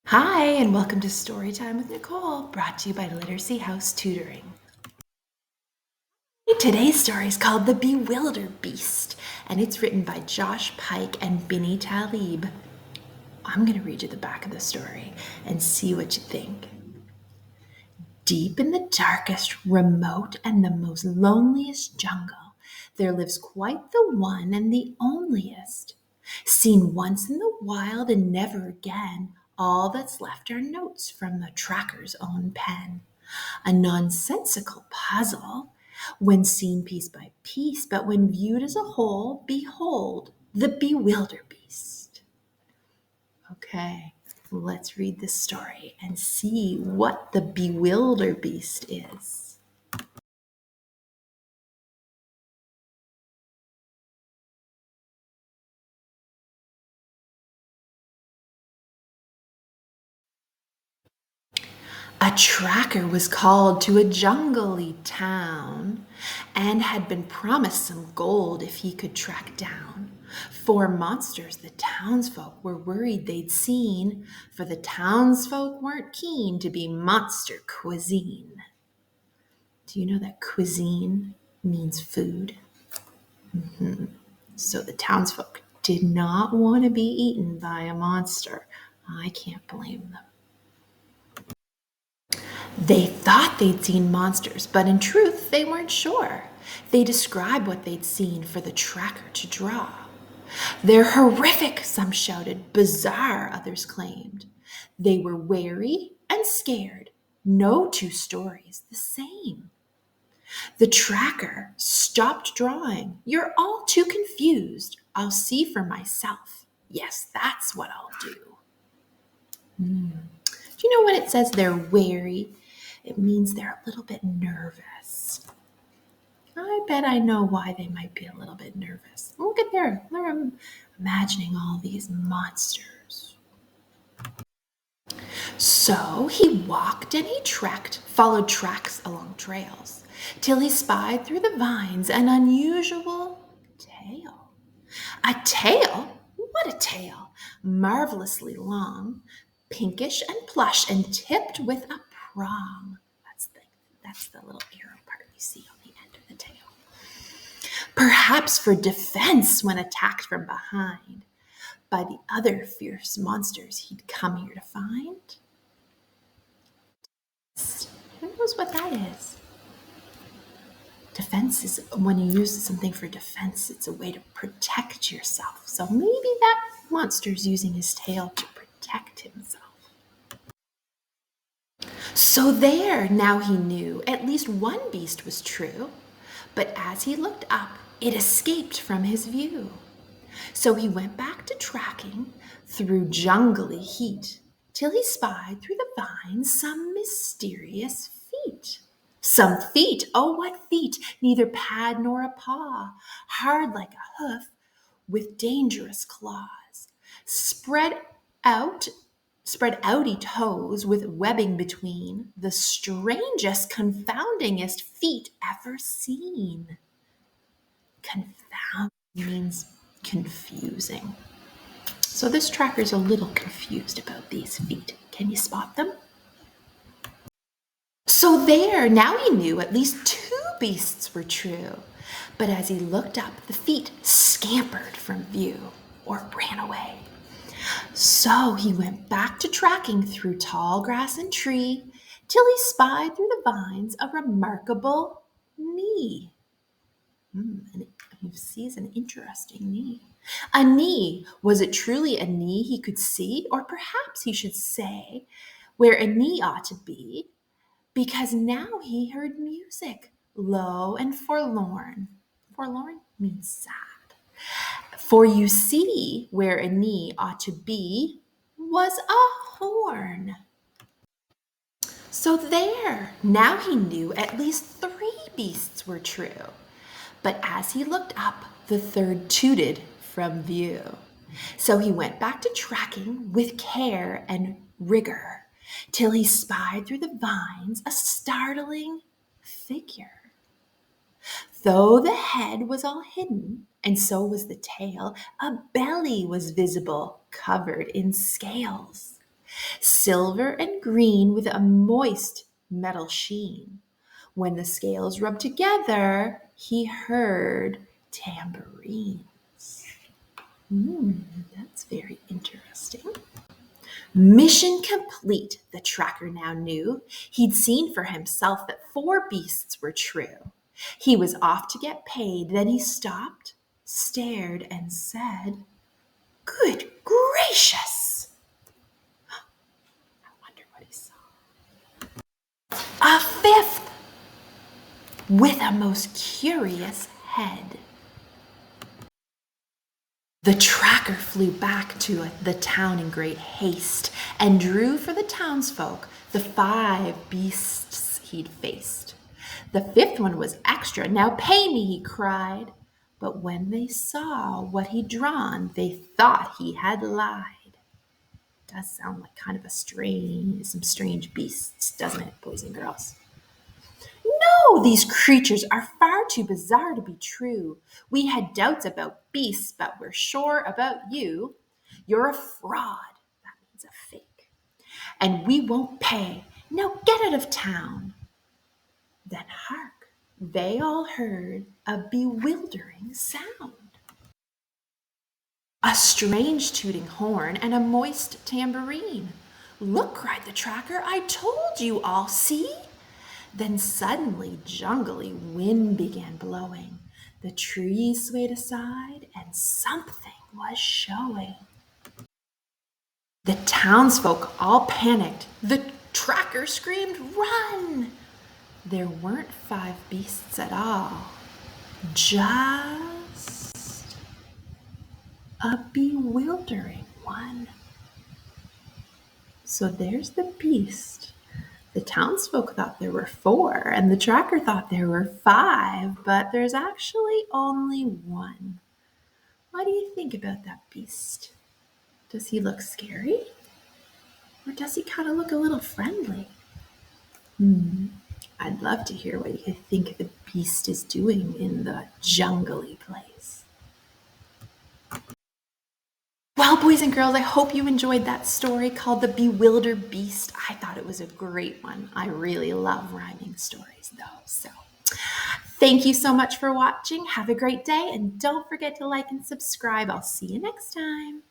Hi, and welcome to Storytime with Nicole, brought to you by Literacy House Tutoring. Today's story is called The Bewilderbeast, and it's written by Josh Pyke and Binny Talib. I'm going to read you the back of the story and see what you think. Deep in the darkest, remote, and the most loneliest jungle, there lives quite the one and the onlyest. Seen once in the wild and never again, all that's left are notes from the tracker's own pen. A nonsensical puzzle when seen piece by piece, but when viewed as a whole, behold, the Bewilderbeast. Okay, let's read this story and see what the Bewilderbeast is. A tracker was called to a jungly town and had been promised some gold if he could track down 4 monsters the townsfolk were worried they'd seen, for the townsfolk weren't keen to be monster cuisine. Do you know that cuisine means food? So the townsfolk did not want to be eaten by a monster. I can't blame them. They thought they'd seen monsters, but in truth, they weren't sure. They described what they'd seen for the tracker to draw. They're horrific, some shouted. Bizarre, others claimed. They were wary and scared. No two stories the same. The tracker stopped drawing. You're all too confused. I'll see for myself. Yes, that's what I'll do. Do you know when it says they're wary? It means they're a little bit nervous. I bet I know why they might be a little bit nervous. Look at there. They're imagining all these monsters. So he walked and he trekked, followed tracks along trails, till he spied through the vines an unusual tail. A tail? What a tail! Marvelously long, pinkish and plush, and tipped with a prong. That's the little arrow part you see on the end of the tail. Perhaps for defense when attacked from behind by the other fierce monsters he'd come here to find. Who knows what that is? Defense is when you use something for defense, it's a way to protect yourself. So maybe that monster's using his tail to protect himself. So there, now he knew, at least one beast was true. But as he looked up, it escaped from his view. So he went back to tracking through jungly heat, till he spied through the vines some mysterious feet. Some feet, oh what feet, neither pad nor a paw, hard like a hoof, with dangerous claws, out spread outy toes with webbing between, the strangest, confoundingest feet ever seen. Confound means confusing. So this tracker's a little confused about these feet. Can you spot them? So there, now he knew at least 2 beasts were true. But as he looked up, the feet scampered from view or ran away. So he went back to tracking through tall grass and tree till he spied through the vines a remarkable knee. And he sees an interesting knee. A knee. Was it truly a knee he could see? Or perhaps he should say where a knee ought to be, because now he heard music, low and forlorn. Forlorn means sad. For you see, where a knee ought to be was a horn. So there, now he knew at least 3 beasts were true. But as he looked up, the third tooted from view. So he went back to tracking with care and rigour, till he spied through the vines a startling figure. Though the head was all hidden, and so was the tail, a belly was visible, covered in scales. silver and green with a moist metal sheen. When the scales rubbed together, he heard tambourines. That's very interesting. Mission complete, the tracker now knew. He'd seen for himself that 4 beasts were true. He was off to get paid. Then he stopped, stared, and said, "Good gracious!" I wonder what he saw. A 5th with a most curious head. The tracker flew back to the town in great haste and drew for the townsfolk the 5 beasts he'd faced. The 5th one was extra. "Now pay me," he cried. But when they saw what he'd drawn, they thought he had lied. Does sound like kind of some strange beasts, doesn't it, boys and girls? "No, these creatures are far too bizarre to be true. We had doubts about beasts, but we're sure about you. You're a fraud," that means a fake, "and we won't pay. Now get out of town." Then hark, they all heard a bewildering sound. A strange tooting horn and a moist tambourine. "Look," cried the tracker, "I told you all, see?" Then suddenly jungly wind began blowing. The trees swayed aside and something was showing. The townsfolk all panicked. The tracker screamed, "Run!" There weren't 5 beasts at all, just a bewildering one. So there's the beast. The townsfolk thought there were 4, and the tracker thought there were 5, but there's actually only 1. What do you think about that beast? Does he look scary? Or does he kind of look a little friendly? I'd love to hear what you think the beast is doing in the jungly place. Well, boys and girls, I hope you enjoyed that story called The Bewilderbeast. I thought it was a great one. I really love rhyming stories, though. So thank you so much for watching. Have a great day, and don't forget to like and subscribe. I'll see you next time.